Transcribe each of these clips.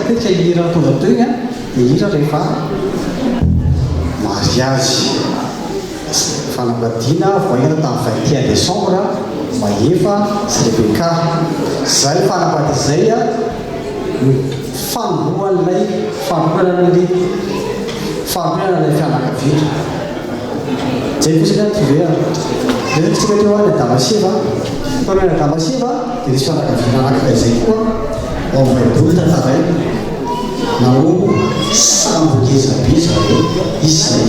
matetika hira tonga teo igny a dia hira rehefa mariage fanambadiana voahira tamin'ny 21 décembre maefa sy rebeka zay fanambady izay a fanombohan'ilay fanombohanan'ilay fianakaviana zay kosa tovea tsika teo any Damaseva fa mena Damaseva dia nisy fianakaviana anankiray zay koa ao amin'ny baiboly tantaray nanombo sambo ngezabe zareo izy zay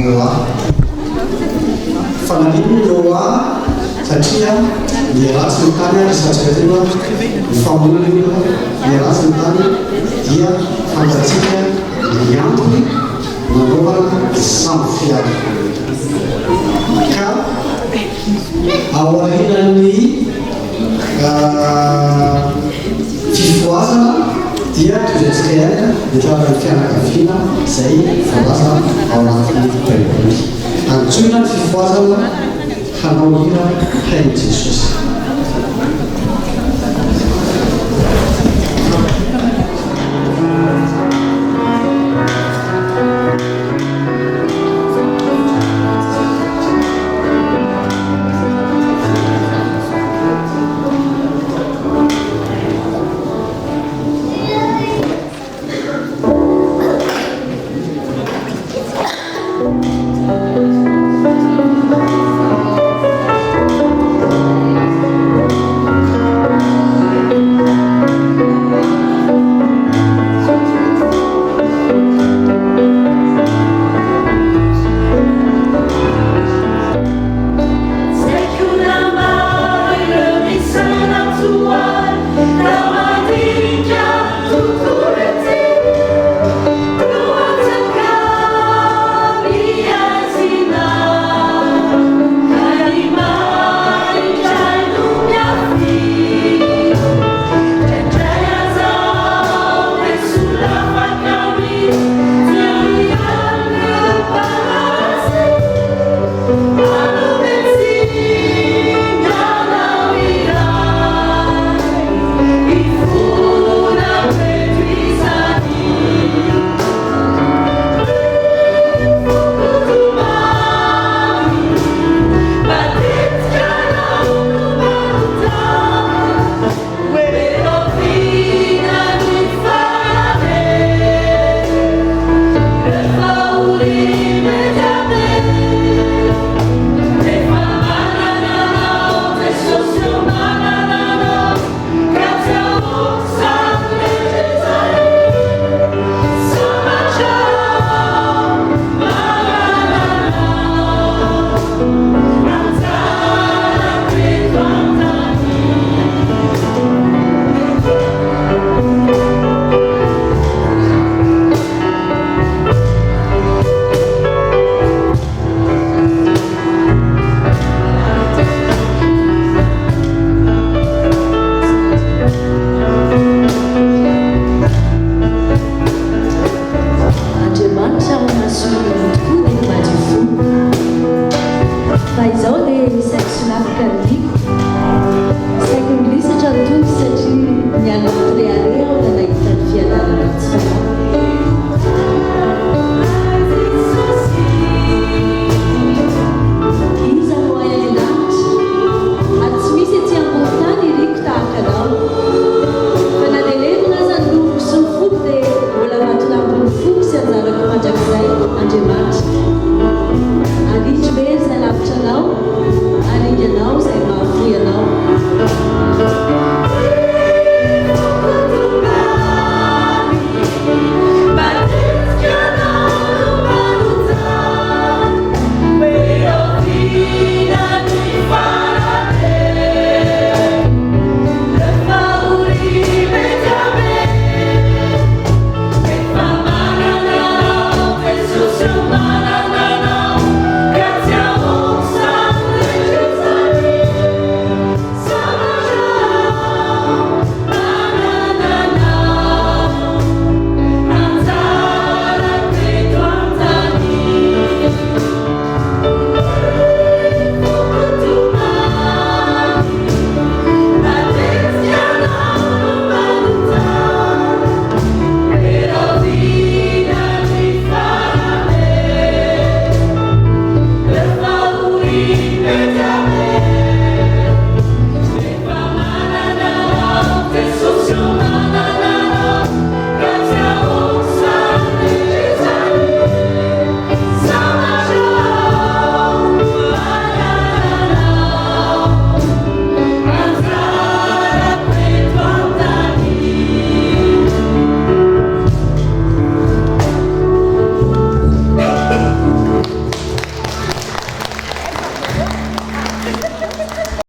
Noa fananino Noa satria niaratsy ny tany ary satsika teo ny famonina niaratsy ny tany dia fantatsika ny antony nanaovana sambo fiara ka ao aorianan'ny fifoazana dia tozatsika ihany mitoarany fianakaviana zay voalaza ao anatin'ny baiboly antsoina ny fifoazana hanao hira hain'i Jesosy